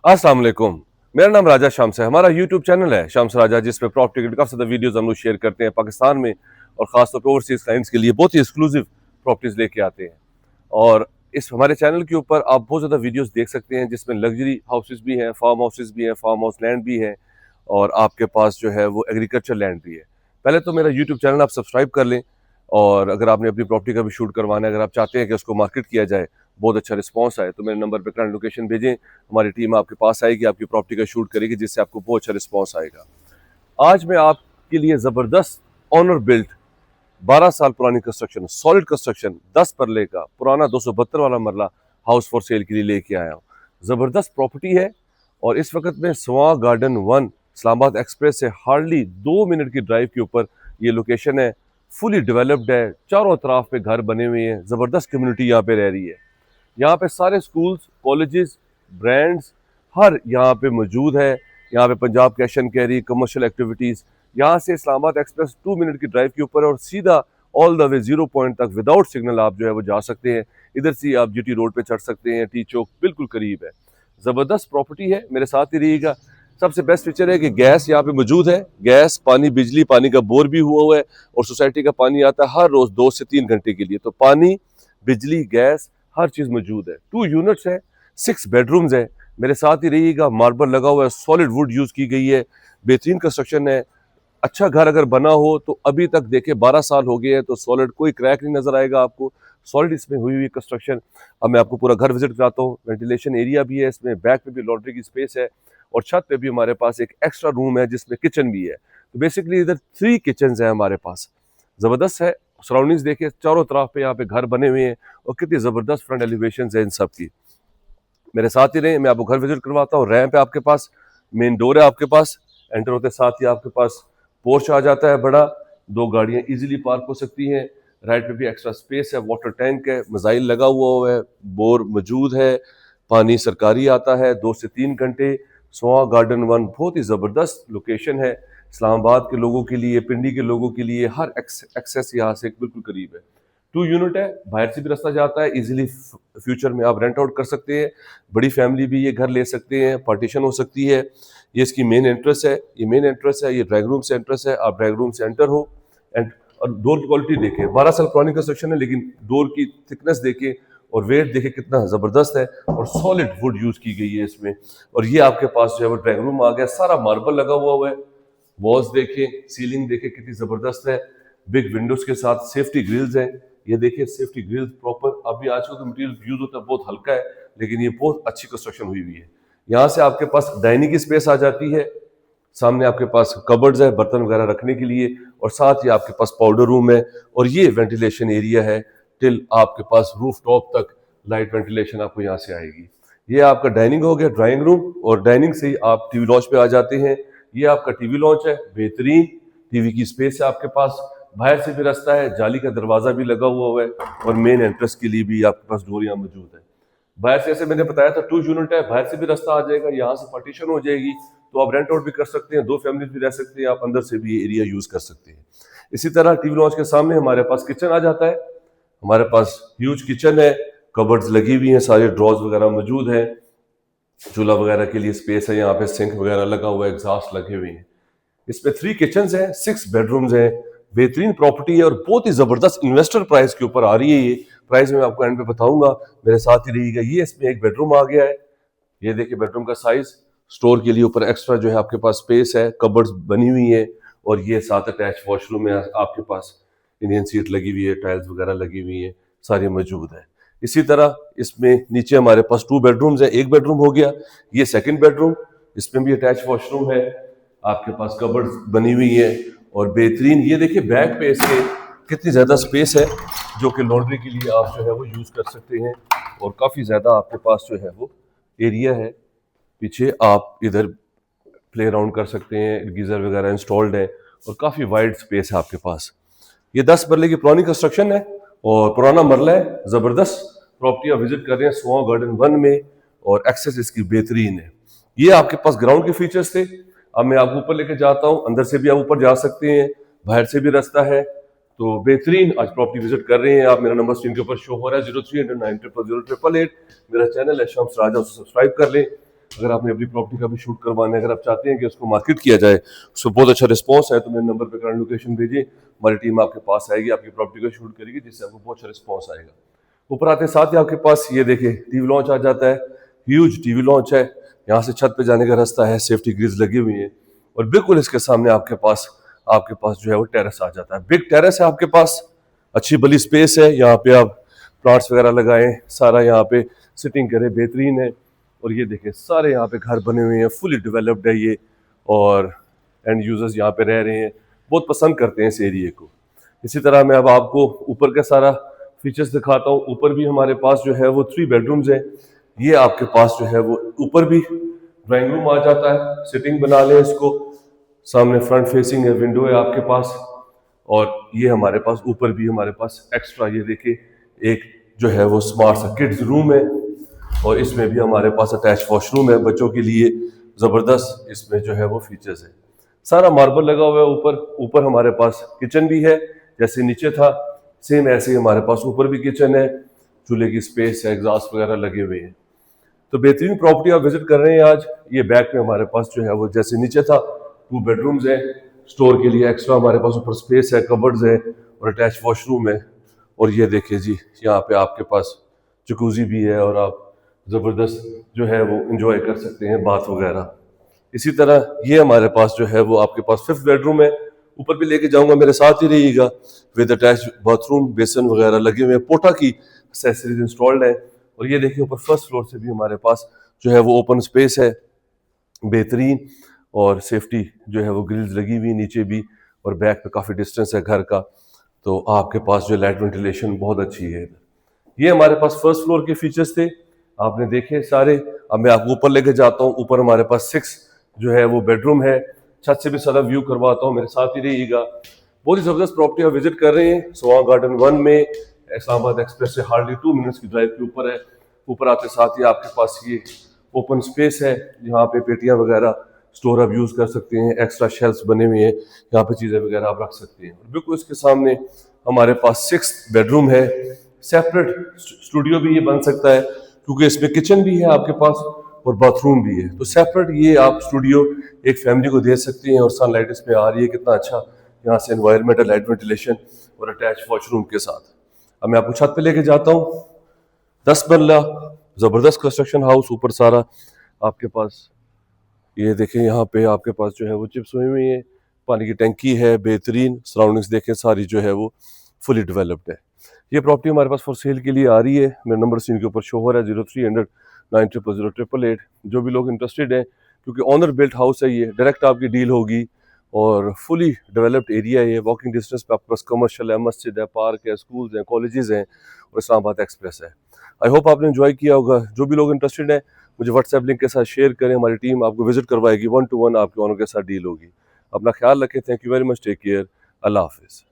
अस्सलाम वालेकुम। मेरा नाम राजा शम्स है। हमारा यूट्यूब चैनल है शम्स राजा, जिसमें प्रॉपर्टी के काफ़ी ज़्यादा वीडियोस हम लोग शेयर करते हैं पाकिस्तान में, और ख़ासतौर पे ओवरसीज़ क्लाइंट्स के लिए बहुत ही एक्सक्लूसिव प्रॉपर्टीज़ लेके आते हैं। और इस हमारे चैनल के ऊपर आप बहुत ज़्यादा वीडियोस देख सकते हैं, जिसमें लग्जरी हाउसेस भी हैं, फार्म हाउसेस भी हैं, फार्म हाउस लैंड भी है, और आपके पास जो है वो एग्रीकल्चर लैंड भी है। पहले तो मेरा यूट्यूब चैनल आप सब्सक्राइब कर लें, और अगर आपने अपनी प्रॉपर्टी का भी शूट करवाना है, अगर आप चाहते हैं कि उसको मार्केट किया जाए, बहुत अच्छा रिस्पॉन्स आए, तो मेरे नंबर पर करंट लोकेशन भेजें। हमारी टीम आपके पास आएगी, आपकी प्रॉपर्टी का शूट करेगी, जिससे आपको बहुत अच्छा रिस्पॉन्स आएगा। आज मैं आपके लिए ज़बरदस्त ऑनर बिल्ट 12 साल पुरानी कंस्ट्रक्शन, सॉलिड कंस्ट्रक्शन, 10 परले का पुराना 272 वाला मरला हाउस फॉर सेल के लिए लेके आया हूँ। ज़बरदस्त प्रॉपर्टी है, और इस वक्त में स्वां गार्डन 1 इस्लामाबाद एक्सप्रेस से हार्डली 2 मिनट की ड्राइव के ऊपर ये लोकेशन है। फुली डेवलप्ड है, चारों तरफ पे घर बने हुए हैं, ज़बरदस्त कम्युनिटी यहाँ पे रह रही है। यहाँ पे सारे स्कूल्स, कॉलेजेस, ब्रांड्स हर यहाँ पे मौजूद है। यहाँ पे Punjab cash and carry, commercial activities, यहाँ से इस्लामाबाद एक्सप्रेस 2 मिनट की ड्राइव के ऊपर है, और सीधा ऑल द वे 0 पॉइंट तक विदाउट सिग्नल आप जो है वो जा सकते हैं। इधर से आप जीटी रोड पे चढ़ सकते हैं, टी चौक बिल्कुल करीब है। ज़बरदस्त प्रॉपर्टी है, मेरे साथ ही रहिएगा। सबसे बेस्ट फीचर है कि गैस यहाँ पे मौजूद है। गैस, पानी, बिजली, पानी का बोर भी हुआ है, और सोसाइटी का पानी आता है हर रोज़ 2 से 3 घंटे के लिए। तो पानी, बिजली, गैस हर चीज़ मौजूद है। 2 यूनिट्स है, 6 बेडरूम्स है। मेरे साथ ही रहिएगा। मार्बल लगा हुआ है, सॉलिड वुड यूज़ की गई है, बेहतरीन कंस्ट्रक्शन है। अच्छा घर अगर बना हो तो अभी तक देखे 12 साल हो गए हैं, तो सॉलिड कोई क्रैक नहीं नजर आएगा आपको। सॉलिड इसमें हुई हुई कंस्ट्रक्शन। अब मैं आपको पूरा घर विजिट कराता हूँ। वेंटिलेशन एरिया भी है इसमें, बैक पे भी लॉन्ड्री की स्पेस है, और छत पे भी हमारे पास एक एक्स्ट्रा रूम है जिसमें किचन भी है। तो बेसिकली इधर 3 किचन है हमारे पास। जबरदस्त है। सराउंडिंग्स देखिए, चारों तरफ पे यहाँ पे घर बने हुए हैं, और कितनी जबरदस्त फ्रंट एलिवेशन है इन सब की। मेरे साथ ही रहे, मैं आपको घर विजिट करवाता हूँ। रैंप है आपके पास, मेन डोर है आपके पास, एंटर होते साथ ही आपके पास पोर्च आ जाता है बड़ा। 2 गाड़ियां इजीली पार्क हो सकती हैं। राइट पे भी एक्स्ट्रा स्पेस है, वाटर टैंक है, मिसाइल लगा हुआ है, बोर मौजूद है, पानी सरकारी आता है 2 से 3 घंटे। स्वां गार्डन 1 बहुत ही ज़बरदस्त लोकेशन है। इस्लामाबाद के लोगों के लिए, पिंडी के लोगों के लिए हर एक्सेस यहाँ से बिल्कुल करीब है। 2 यूनिट है, बाहर से भी रास्ता जाता है, इजीली फ्यूचर में आप रेंट आउट कर सकते हैं। बड़ी फैमिली भी ये घर ले सकते हैं, पार्टीशन हो सकती है। ये इसकी मेन एंट्रेंस है, ये मेन एंट्रेंस है, ये ड्राइंग रूम से एंट्रेंस है। आप ड्राइंग रूम से एंटर हो, एंड और डोर की क्वालिटी देखें, 12 साल पुरानी कंस्ट्रक्शन है, लेकिन डोर की थिकनेस देखें और वेट देखें कितना ज़बरदस्त है, और सॉलिड वुड यूज़ की गई है इसमें। और ये आपके पास जो है वो ड्राइंग रूम आ गया, सारा मार्बल लगा हुआ है। वॉल्स देखें, सीलिंग देखें कितनी ज़बरदस्त है, बिग विंडोज़ के साथ सेफ्टी ग्रिल्स हैं। ये देखिए सेफ्टी ग्रिल्स प्रॉपर। अभी आजकल तो मटेरियल यूज़ होता है बहुत हल्का है, लेकिन ये बहुत अच्छी कंस्ट्रक्शन हुई हुई है। यहाँ से आपके पास डाइनिंग की स्पेस आ जाती है, सामने आपके पास कबर्ड्स है बर्तन वगैरह रखने के लिए, और साथ ही आपके पास पाउडर रूम है, और ये वेंटिलेशन एरिया है टिल आपके पास रूफ टॉप तक लाइट वेंटिलेशन आपको यहाँ से आएगी। ये आपका डाइनिंग हो गया, ड्राइंग रूम, और डाइनिंग से ही आप टीवी लॉन्च पे आ जाते हैं। ये आपका टीवी लॉन्च है, बेहतरीन टीवी की स्पेस है आपके पास। बाहर से भी रास्ता है, जाली का दरवाजा भी लगा हुआ है, और मेन एंट्रेंस के लिए भी आपके पास डोर यहाँ मौजूद है। बाहर से, जैसे मैंने बताया था, 2 यूनिट है, बाहर से भी रास्ता आ जाएगा, यहाँ से पार्टीशन हो जाएगी, तो आप रेंट आउट भी कर सकते हैं, 2 फैमिलीज भी रह सकते हैं, आप अंदर से भी ये एरिया यूज कर सकते हैं। इसी तरह टीवी लॉन्च के सामने हमारे पास किचन आ जाता है। हमारे पास ह्यूज किचन है, कबर्ड्स लगी हुई हैं, सारे ड्रॉज वगैरह मौजूद हैं, चूल्हा वगैरह के लिए स्पेस है, यहाँ पे सिंक वगैरह लगा हुआ है, एग्जॉस्ट लगे हुए हैं। इसमें 3 किचन हैं, 6 बेडरूम्स हैं। बेहतरीन प्रॉपर्टी है, और बहुत ही जबरदस्त इन्वेस्टर प्राइस के ऊपर आ रही है। ये प्राइस मैं आपको एंड पे बताऊंगा, मेरे साथ ही रहिएगा। ये इसमें एक बेडरूम आ गया है, ये देखिए बेडरूम का साइज। स्टोर के लिए ऊपर एक्स्ट्रा जो है आपके पास स्पेस है, कबर्ड्स बनी हुई है, और ये साथ अटैच वॉशरूम है आपके पास। इंडियन सीट लगी हुई है, टाइल्स वगैरह लगी हुई है, सारी मौजूद है। इसी तरह इसमें नीचे हमारे पास 2 बेडरूम्स है, एक बेडरूम हो गया, ये सेकंड बेडरूम, इसमें भी अटैच वॉशरूम है, आपके पास कबर्ड्स बनी हुई है, और बेहतरीन। ये देखिए बैक पे इसके कितनी ज़्यादा स्पेस है, जो कि लॉन्ड्री के लिए आप जो है वो यूज़ कर सकते हैं, और काफ़ी ज़्यादा आपके पास जो है वो एरिया है। पीछे आप इधर प्ले अराउंड कर सकते हैं, गीज़र वगैरह इंस्टॉल्ड है, और काफ़ी वाइड स्पेस है आपके पास। ये 10 मरले की पुरानी कंस्ट्रक्शन है, और पुराना मरला है। ज़बरदस्त प्रॉपर्टी आप विजिट कर रहे हैं स्वां गार्डन 1 में, और एक्सेस इसकी बेहतरीन है। ये आपके पास ग्राउंड के फीचर्स थे। अब मैं आपको ऊपर लेके जाता हूँ, अंदर से भी आप ऊपर जा सकते हैं, बाहर से भी रास्ता है। तो बेहतरीन आज प्रॉपर्टी विजिट कर रहे हैं आप। मेरा नंबर स्क्रीन के ऊपर शो हो रहा है, 0309000888। मेरा चैनल है शम्स राजा, उसे सब्सक्राइब कर लें। अगर आपने अपनी प्रॉपर्टी का भी शूट करवाना है, अगर आप चाहते हैं कि उसको मार्केट किया जाए, उसको बहुत अच्छा रिस्पॉन्स है, तो मेरे नंबर पे करंट लोकेशन भेजिए, हमारी टीम आपके पास आएगी, आपकी प्रॉपर्टी का शूट करेगी, जिससे आपको बहुत अच्छा रिस्पॉन्स आएगा। ऊपर आते साथ ही आपके पास ये देखिए टीवी लॉन्च आ जाता है, ह्यूज टीवी लॉन्च है, यहाँ से छत पे जाने का रास्ता है, सेफ्टी ग्रिल्स लगी हुई है, और बिल्कुल इसके सामने आपके पास जो है वो टेरेस आ जाता है, बिग टेरेस है आपके पास, अच्छी बड़ी स्पेस है, यहाँ पे आप प्लांट्स वगैरह लगाएं, सारा यहाँ पे सिटिंग करें, बेहतरीन है। और ये देखें सारे यहाँ पे घर बने हुए हैं, फुली डेवलप्ड है ये, और एंड यूजर्स यहाँ पे रह रहे हैं, बहुत पसंद करते हैं इस एरिए को। इसी तरह मैं अब आपको ऊपर का सारा फीचर्स दिखाता हूँ। ऊपर भी हमारे पास जो है वो 3 बेडरूम्स हैं। ये आपके पास जो है वो ऊपर भी ड्राइंग रूम आ जाता है, सिटिंग बना लें इसको, सामने फ्रंट फेसिंग है, विंडो है आपके पास, और ये हमारे पास ऊपर भी हमारे पास एक्स्ट्रा ये देखिए एक जो है वो स्मार्ट सा किड्स रूम है, और इसमें भी हमारे पास अटैच वॉशरूम है बच्चों के लिए, ज़बरदस्त इसमें जो है वो फीचर्स है। सारा मार्बल लगा हुआ है ऊपर। ऊपर हमारे पास किचन भी है, जैसे नीचे था सेम ऐसे ही हमारे पास ऊपर भी किचन है, चूल्हे की स्पेस है, एग्जॉस्ट वगैरह लगे हुए हैं। तो बेहतरीन प्रॉपर्टी आप विजिट कर रहे हैं आज। ये बैक में हमारे पास जो है वो जैसे नीचे था 2 बेडरूम्स हैं, स्टोर के लिए एक्स्ट्रा हमारे पास ऊपर स्पेस है, कबर्ड्स है और अटैच वॉशरूम है। और ये देखिए जी, यहाँ पे आपके पास जकूजी भी है, और आप ज़बरदस्त जो है वो इंजॉय कर सकते हैं बाथ वगैरह। इसी तरह ये हमारे पास जो है वो आपके पास 5th बेडरूम है, ऊपर भी लेके जाऊंगा, मेरे साथ ही रहिएगा। विद अटैच बाथरूम, बेसन वगैरह लगे हुए हैं, पोटा की एक्सेसरीज इंस्टॉल्ड है। और ये देखिए ऊपर फर्स्ट फ्लोर से भी हमारे पास जो है वो ओपन स्पेस है, बेहतरीन, और सेफ्टी जो है वो ग्रिल्स लगी हुई नीचे भी, और बैक पे काफ़ी डिस्टेंस है घर का, तो आपके पास जो लाइट वेंटिलेशन बहुत अच्छी है। ये हमारे पास फर्स्ट फ्लोर के फीचर्स थे, आपने देखे सारे। अब मैं आपको ऊपर लेके जाता हूँ। ऊपर हमारे पास 6 जो है वो बेडरूम है, छत से भी सारा व्यू करवाता हूँ, मेरे साथ ही रहिएगा। बहुत ही ज़बरदस्त प्रॉपर्टी आप विजिट कर रहे हैं। सोआ गार्डन 1 में इस्लामाबाद एक्सप्रेस से हार्डली 2 मिनट्स की ड्राइव के ऊपर है। ऊपर आते साथ ही आपके पास ये ओपन स्पेस है, यहाँ पे पेटियाँ वगैरह स्टोर आप यूज़ कर सकते हैं, एक्स्ट्रा शेल्फ्स बने हुए हैं, यहाँ पे चीज़ें वगैरह आप रख सकते हैं। बिल्कुल इसके सामने हमारे पास 6th बेडरूम है, सेपरेट स्टूडियो भी ये बन सकता है, क्योंकि इसमें किचन भी है आपके पास और बाथरूम भी है, तो सेपरेट ये आप स्टूडियो एक फैमिली को दे सकते हैं। और सनलाइट इसमें आ रही है, कितना अच्छा यहाँ से एनवायरमेंटल लाइट वेंटिलेशन और अटैच वॉशरूम के साथ। अब मैं आपको छत पे लेके जाता हूँ। 10 मरला ज़बरदस्त कंस्ट्रक्शन हाउस, ऊपर सारा आपके पास ये देखें, यहाँ पे आपके पास जो है वो चिप्स हुई हुई है, पानी की टैंकी है, बेहतरीन सराउंडिंग्स देखें सारी जो है वो फुली डेवलप्ड है। ये प्रॉपर्टी हमारे पास फॉर सेल के लिए आ रही है। मेरा नंबर स्क्रीन के ऊपर शो हो रहा है 0300 9000888। जो भी लोग इंटरेस्टेड हैं, क्योंकि ऑनर बिल्ट हाउस है, ये डायरेक्ट आपकी डील होगी, और फुली डेवलप्ड एरिया है। वॉकिंग डिस्टेंस पे आपके पास कमर्शियल है, मस्जिद है, पार्क है, स्कूल्स हैं, कॉलेजेस हैं, और इस्लामाबाद एक्सप्रेस है। आई होप आपने एंजॉय किया होगा। जो भी लोग इंटरेस्टेड हैं, मुझे व्हाट्सएप लिंक के साथ शेयर करें, हमारी टीम आपको विजिट करवाएगी, 1 to 1 आपके ऑनर के साथ डील होगी। अपना ख्याल रखें। Thank you very much, take care, अल्लाह हाफिज़।